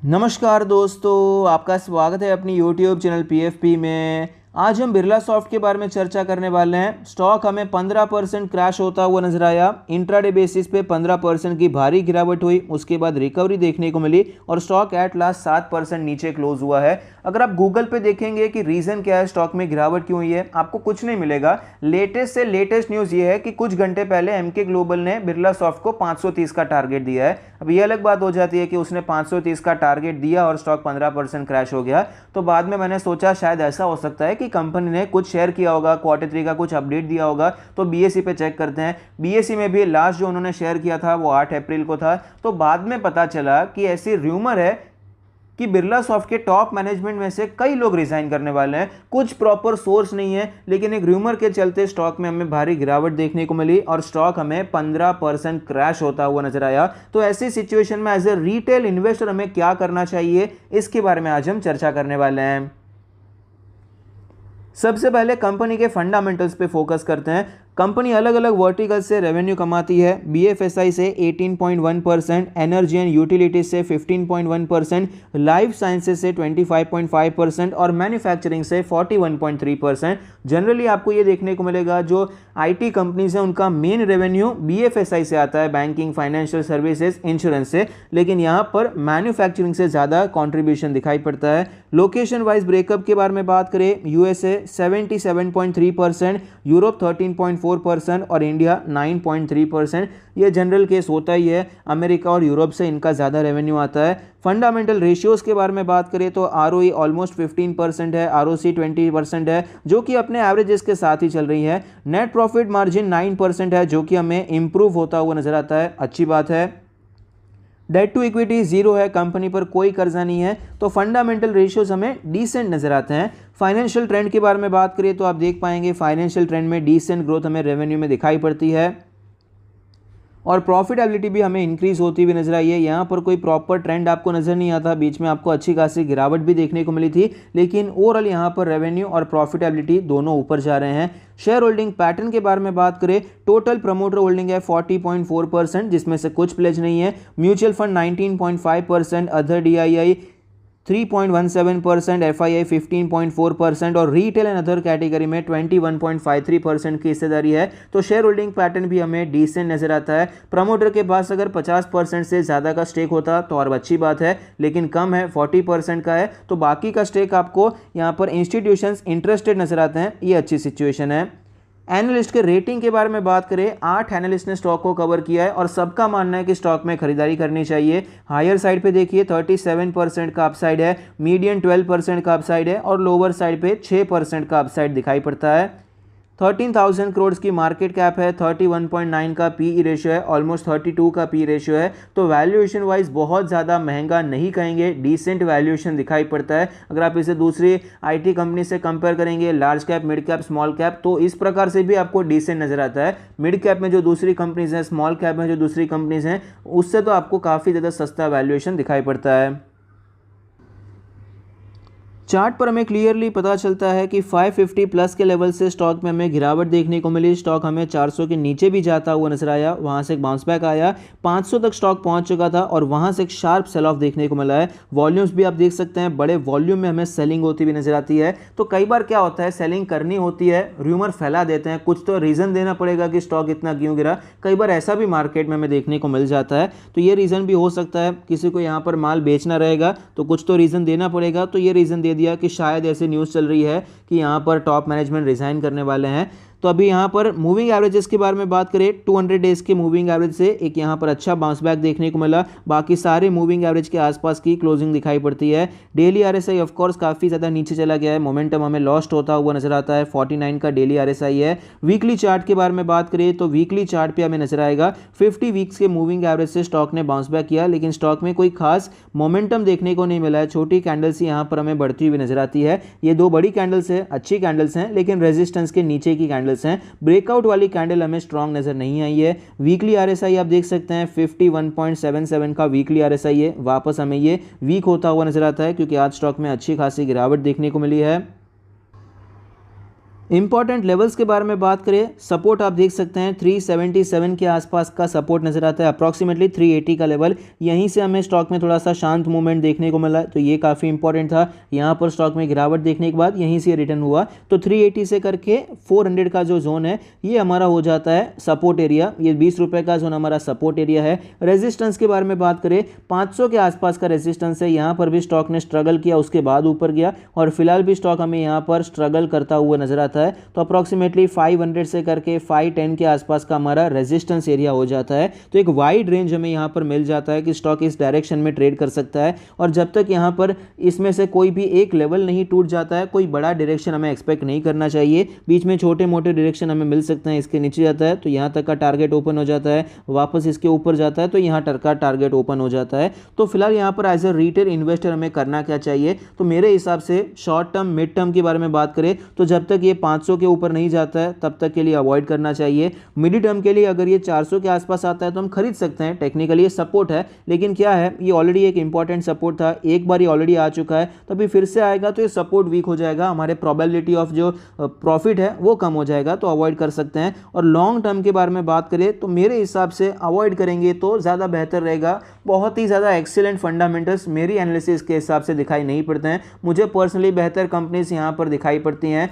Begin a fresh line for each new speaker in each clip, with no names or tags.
नमस्कार दोस्तों, आपका स्वागत है अपनी YouTube चैनल PFP में। आज हम बिरला सॉफ्ट के बारे में चर्चा करने वाले हैं। स्टॉक हमें 15% क्रैश होता हुआ नजर आया। इंट्राडे बेसिस पे 15% की भारी गिरावट हुई, उसके बाद रिकवरी देखने को मिली और स्टॉक एट लास्ट 7% नीचे क्लोज हुआ है। अगर आप गूगल पे देखेंगे कि रीज़न क्या है, स्टॉक में गिरावट क्यों हुई है, आपको कुछ नहीं मिलेगा। लेटेस्ट से लेटेस्ट न्यूज़ ये है कि कुछ घंटे पहले एमके ग्लोबल ने बिरला सॉफ्ट को 530 का टारगेट दिया है। अब ये अलग बात हो जाती है कि उसने 530 का टारगेट दिया और स्टॉक 15% क्रैश हो गया। तो बाद में मैंने सोचा शायद ऐसा हो सकता है कि कंपनी ने कुछ शेयर किया होगा, क्वार्टर 3 का कुछ अपडेट दिया होगा। तो बीएसई पे चेक करते हैं। बीएसई में भी लास्ट जो उन्होंने शेयर किया था वो 8 अप्रैल को था। तो बाद में पता चला कि ऐसी र्यूमर है कि बिरला सॉफ्ट के टॉप मैनेजमेंट में से कई लोग रिजाइन करने वाले हैं। कुछ प्रॉपर सोर्स नहीं है, लेकिन एक र्यूमर के चलते स्टॉक में हमें भारी गिरावट देखने को मिली और स्टॉक हमें 15% क्रैश होता हुआ नजर आया। तो ऐसी सिचुएशन में एज ए रिटेल इन्वेस्टर हमें क्या करना चाहिए, इसके बारे में आज हम चर्चा करने वाले हैं। सबसे पहले कंपनी के फंडामेंटल्स पे फोकस करते हैं। कंपनी अलग अलग वर्टिकल से रेवेन्यू कमाती है। बीएफएसआई से 18.1%, एनर्जी एंड यूटिलिटीज से 15.1%, लाइफ साइंसेज से 25.5% और मैन्युफैक्चरिंग से 41.3%। जनरली आपको ये देखने को मिलेगा जो आईटी कंपनीज हैं उनका मेन रेवेन्यू बीएफएसआई से आता है, बैंकिंग, फाइनेंशियल सर्विसेज, इंश्योरेंस से, लेकिन यहाँ पर मैन्युफैक्चरिंग से ज़्यादा कॉन्ट्रीब्यूशन दिखाई पड़ता है। लोकेशन वाइज ब्रेकअप के बारे में बात करें, यूएसए 77.3%, यूरोप 13.4% और इंडिया 9.3%। ये जनरल केस होता ही है, अमेरिका और यूरोप से इनका ज़्यादा रेवेन्यू आता है। फंडामेंटल रेशियोज़ के बारे में बात करें तो आरओई ऑलमोस्ट 15% है, आरओसी 20% है, जो कि अपने एवरेजेस के साथ ही चल रही है। नेट प्रॉफिट मार्जिन 9% है, जो कि हमें इंप्रूव होता हुआ नजर आता है, अच्छी बात है। डेट टू इक्विटी 0 है, कंपनी पर कोई कर्जा नहीं है। तो फंडामेंटल रेशियोज हमें डिसेंट नजर आते हैं। फाइनेंशियल ट्रेंड के बारे में बात करें तो आप देख पाएंगे फाइनेंशियल ट्रेंड में डिसेंट ग्रोथ हमें रेवेन्यू में दिखाई पड़ती है और प्रॉफिटेबिलिटी भी हमें इंक्रीज होती हुई नजर आई है। यहाँ पर कोई प्रॉपर ट्रेंड आपको नजर नहीं आता, बीच में आपको अच्छी खासी गिरावट भी देखने को मिली थी, लेकिन ओवरऑल यहाँ पर रेवेन्यू और प्रॉफिटेबिलिटी दोनों ऊपर जा रहे हैं। शेयर होल्डिंग पैटर्न के बारे में बात करें, टोटल प्रमोटर होल्डिंग है 40.4%, जिसमें से कुछ प्लेज नहीं है। Mutual fund 19.5%, other DII 3.17%, FII 15.4% और रिटेल एंड अदर कैटेगरी में 21.53% की हिस्सेदारी है। तो शेयर होल्डिंग पैटर्न भी हमें डिसेंट नजर आता है। प्रमोटर के पास अगर 50% से ज़्यादा का स्टेक होता तो और अच्छी बात है, लेकिन कम है, 40% का है। तो बाकी का स्टेक आपको यहाँ पर इंस्टीट्यूशंस इंटरेस्टेड नजर आते हैं, ये अच्छी सिचुएशन है। एनालिस्ट के रेटिंग के बारे में बात करें, 8 एनालिस्ट ने स्टॉक को कवर किया है और सबका मानना है कि स्टॉक में खरीदारी करनी चाहिए। हायर साइड पे देखिए 37% का अपसाइड है, मीडियम 12% का अपसाइड है और लोअर साइड पे 6% का अपसाइड दिखाई पड़ता है। 13,000 करोड़ की मार्केट कैप है, 31.9 का पीई रेशियो है, ऑलमोस्ट 32 का पी रेशियो है। तो वैल्यूएशन वाइज बहुत ज़्यादा महंगा नहीं कहेंगे, डिसेंट वैल्यूएशन दिखाई पड़ता है। अगर आप इसे दूसरी आईटी कंपनी से कंपेयर करेंगे, large cap, mid cap, small cap, तो इस प्रकार से भी आपको डिसेंट नजर आता है। मिड कैप में जो दूसरी कंपनीज हैं, स्मॉल कैप में जो दूसरी कंपनीज हैं, उससे तो आपको काफ़ी ज़्यादा सस्ता वैल्यूएशन दिखाई पड़ता है। चार्ट पर हमें क्लियरली पता चलता है कि 550 प्लस के लेवल से स्टॉक में हमें गिरावट देखने को मिली। स्टॉक हमें 400 के नीचे भी जाता हुआ नजर आया, वहां से एक बाउंस बैक आया, 500 तक स्टॉक पहुंच चुका था और वहां से एक शार्प सेल ऑफ देखने को मिला है। वॉल्यूम्स भी आप देख सकते हैं, बड़े वॉल्यूम में हमें सेलिंग होती हुई नजर आती है। तो कई बार क्या होता है, सेलिंग करनी होती है, र्यूमर फैला देते हैं, कुछ तो रीज़न देना पड़ेगा कि स्टॉक इतना क्यों गिरा। कई बार ऐसा भी मार्केट में हमें देखने को मिल जाता है। तो ये रीज़न भी हो सकता है, किसी को यहाँ पर माल बेचना रहेगा तो कुछ तो रीज़न देना पड़ेगा। तो ये रीज़न दे दिया कि शायद ऐसे न्यूज़ चल रही है कि यहाँ पर टॉप मैनेजमेंट रिजाइन करने वाले हैं। तो अभी यहाँ पर मूविंग एवरेजेस के बारे में बात करें, 200 डेज के मूविंग एवरेज से एक यहाँ पर अच्छा बाउंस बैक देखने को मिला। बाकी सारे मूविंग एवरेज के आसपास की क्लोजिंग दिखाई पड़ती है। डेली आरएसआई ऑफ कोर्स काफ़ी ज़्यादा नीचे चला गया है, मोमेंटम हमें लॉस्ट होता हुआ नजर आता है। 49 का डेली आरएसआई है। वीकली चार्ट के बारे में बात करें तो वीकली चार्ट पे हमें नजर आएगा 50 वीक्स के मूविंग एवरेज से स्टॉक ने बाउंस बैक किया, लेकिन स्टॉक में कोई खास मोमेंटम देखने को नहीं मिला है। छोटी कैंडल्स यहाँ पर हमें बढ़ती हुई नजर आती है। ये दो बड़ी कैंडल्स है, अच्छी कैंडल्स हैं, लेकिन रेजिस्टेंस के नीचे की कैंडल्स हैं। ब्रेकआउट वाली कैंडल हमें स्ट्रांग नजर नहीं आई है। वीकली आरएसआई आप देख सकते हैं 51.77 का वीकली आरएसआई है, वापस हमें ये वीक होता हुआ नजर आता है क्योंकि आज स्टॉक में अच्छी खासी गिरावट देखने को मिली है। इंपॉर्टेंट लेवल्स के बारे में बात करें, सपोर्ट आप देख सकते हैं 377 के आसपास का सपोर्ट नजर आता है, अप्रॉक्सीमेटली 380 का लेवल। यहीं से हमें स्टॉक में थोड़ा सा शांत मूवमेंट देखने को मिला, तो ये काफ़ी इंपॉर्टेंट था। यहाँ पर स्टॉक में गिरावट देखने के बाद यहीं से रिटर्न हुआ, तो 380 से करके 400 का जो जोन है ये हमारा हो जाता है सपोर्ट एरिया। ये 20 रुपये का जोन हमारा सपोर्ट एरिया है। रेजिस्टेंस के बारे में बात करें, 500 के आसपास का रेजिस्टेंस है। यहाँ पर भी स्टॉक ने स्ट्रगल किया, उसके बाद ऊपर गया और फिलहाल भी स्टॉक हमें यहाँ पर स्ट्रगल करता हुआ नजर आता है। तो अप्रॉक्सीमेटली 500 से करके 510 के आसपास का हमारा रेजिस्टेंस एरिया हो जाता है। तो एक वाइड रेंज हमें यहाँ पर मिल जाता है कि स्टॉक इस डायरेक्शन में ट्रेड कर सकता है। और जब तक यहाँ पर इसमें से कोई भी एक लेवल नहीं टूट जाता है, कोई बड़ा डायरेक्शन हमें एक्सपेक्ट नहीं करना चाहिए। बीच में छोटे मोटे डायरेक्शन हमें मिल सकते हैं, इसके नीचे जाता है तो यहाँ तक का टारगेट ओपन हो जाता है, वापस इसके ऊपर जाता है तो यहाँ तक का टारगेट ओपन हो जाता है। तो फिलहाल यहाँ पर एज ए रिटेल इन्वेस्टर हमें करना क्या चाहिए, तो मेरे हिसाब से शॉर्ट टर्म मिड टर्म के बारे में बात करें तो जब तक ये 500 के ऊपर नहीं जाता है तब तक के लिए अवॉइड करना चाहिए। मिड टर्म के लिए अगर ये 400 के आसपास आता है तो हम खरीद सकते हैं, टेक्निकली ये सपोर्ट है। लेकिन क्या है, ये ऑलरेडी एक इंपॉर्टेंट सपोर्ट था, एक बार ये ऑलरेडी आ चुका है, तो अभी फिर से आएगा तो ये सपोर्ट वीक हो जाएगा, हमारे प्रोबेबिलिटी ऑफ जो प्रॉफिट है वो कम हो जाएगा, तो अवॉइड कर सकते हैं। और लॉन्ग टर्म के बारे में बात करें तो मेरे हिसाब से अवॉइड करेंगे तो ज़्यादा बेहतर रहेगा। बहुत ही ज़्यादा एक्सीलेंट फंडामेंटल्स मेरी एनालिसिस के हिसाब से दिखाई नहीं पड़ते हैं। मुझे पर्सनली बेहतर कंपनीज यहाँ पर दिखाई पड़ती हैं।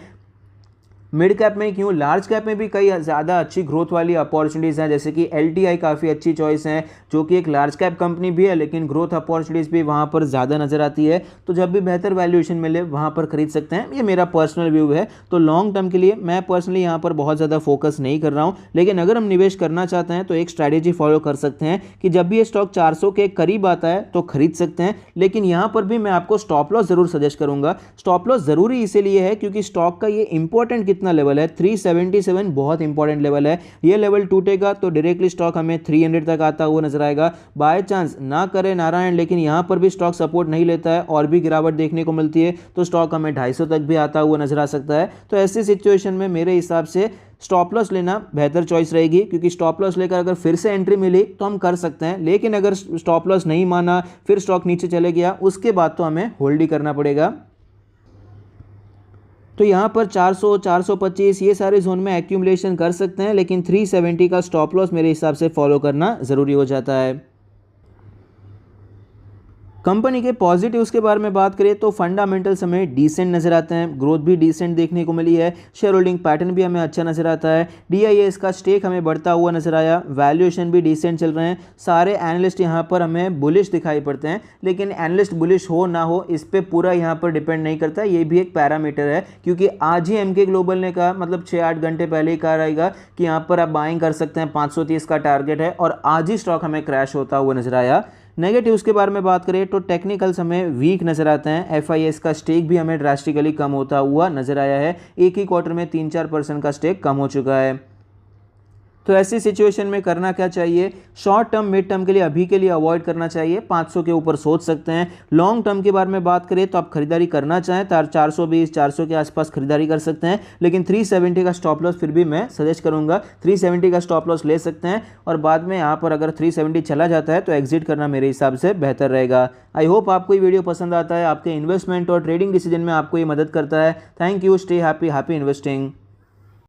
मिड कैप में क्यों, लार्ज कैप में भी कई ज़्यादा अच्छी ग्रोथ वाली अपॉर्चुनिटीज़ हैं, जैसे कि LTI काफ़ी अच्छी चॉइस है, जो कि एक लार्ज कैप कंपनी भी है लेकिन ग्रोथ अपॉर्चुनिटीज़ भी वहाँ पर ज़्यादा नज़र आती है। तो जब भी बेहतर वैल्यूएशन मिले वहाँ पर खरीद सकते हैं, ये मेरा पर्सनल व्यू है। तो लॉन्ग टर्म के लिए मैं पर्सनली यहाँ पर बहुत ज़्यादा फोकस नहीं कर रहा हूँ, लेकिन अगर हम निवेश करना चाहते हैं तो एक स्ट्रैटेजी फॉलो कर सकते हैं कि जब भी ये स्टॉक 400 के करीब आता है तो खरीद सकते हैं। लेकिन यहाँ पर भी मैं आपको स्टॉप लॉस ज़रूर सजेस्ट करूँगा। स्टॉप लॉस ज़रूरी इसीलिए है क्योंकि स्टॉक का ये इंपॉर्टेंट कितना लेवल है, 377 बहुत इंपॉर्टेंट लेवल है। ये लेवल टूटेगा तो डायरेक्टली स्टॉक हमें 300 तक आता हुआ नजर आएगा। बाय चांस ना करे नारायण, लेकिन यहां पर भी स्टॉक सपोर्ट नहीं लेता है और भी गिरावट देखने को मिलती है तो स्टॉक हमें 250 तक भी आता हुआ नजर आ सकता है। तो ऐसी सिचुएशन में मेरे हिसाब से स्टॉप लॉस लेना बेहतर चॉइस रहेगी, क्योंकि स्टॉप लॉस लेकर अगर फिर से एंट्री मिली तो हम कर सकते हैं। लेकिन अगर स्टॉप लॉस नहीं माना, फिर स्टॉक नीचे चले गया, उसके बाद तो हमें होल्ड ही करना पड़ेगा। तो यहाँ पर 400, 425 ये सारे जोन में एक्यूमुलेशन कर सकते हैं, लेकिन 370 का स्टॉप लॉस मेरे हिसाब से फॉलो करना ज़रूरी हो जाता है। कंपनी के पॉजिटिव्स के बारे में बात करें तो फंडामेंटल्स हमें डिसेंट नजर आते हैं, ग्रोथ भी डिसेंट देखने को मिली है, शेयर होल्डिंग पैटर्न भी हमें अच्छा नजर आता है, DIS का स्टेक हमें बढ़ता हुआ नजर आया, वैल्यूएशन भी डिसेंट चल रहे हैं। सारे एनालिस्ट यहाँ पर हमें बुलिश दिखाई पड़ते हैं, लेकिन एनालिस्ट बुलिश हो ना हो इस पर पूरा यहाँ पर डिपेंड नहीं करता, ये भी एक पैरामीटर है। क्योंकि आज ही MK ग्लोबल ने कहा, मतलब 6-8 घंटे पहले ही कहा रहेगा कि यहाँ पर आप बाइंग कर सकते हैं, 530 का टारगेट है, और आज ही स्टॉक हमें क्रैश होता हुआ नजर आया। नेगेटिव्स के बारे में बात करें तो टेक्निकल्स हमें वीक नजर आते हैं, FIS का स्टेक भी हमें ड्रास्टिकली कम होता हुआ नजर आया है, एक ही क्वार्टर में 3-4% का स्टेक कम हो चुका है। तो ऐसी सिचुएशन में करना क्या चाहिए, शॉर्ट टर्म मिड टर्म के लिए अभी के लिए अवॉइड करना चाहिए, 500 के ऊपर सोच सकते हैं। लॉन्ग टर्म के बारे में बात करें तो आप खरीदारी करना चाहें तो 420, 400 के आसपास खरीदारी कर सकते हैं, लेकिन 370 का स्टॉप लॉस फिर भी मैं सजेस्ट करूंगा, 370 का स्टॉप लॉस ले सकते हैं, और बाद में यहाँ पर अगर 370 चला जाता है तो एग्जिट करना मेरे हिसाब से बेहतर रहेगा। आई होप आपको ये वीडियो पसंद आता है, आपके इन्वेस्टमेंट और ट्रेडिंग डिसीजन में आपको ये मदद करता है। Thank you, stay happy, happy investing.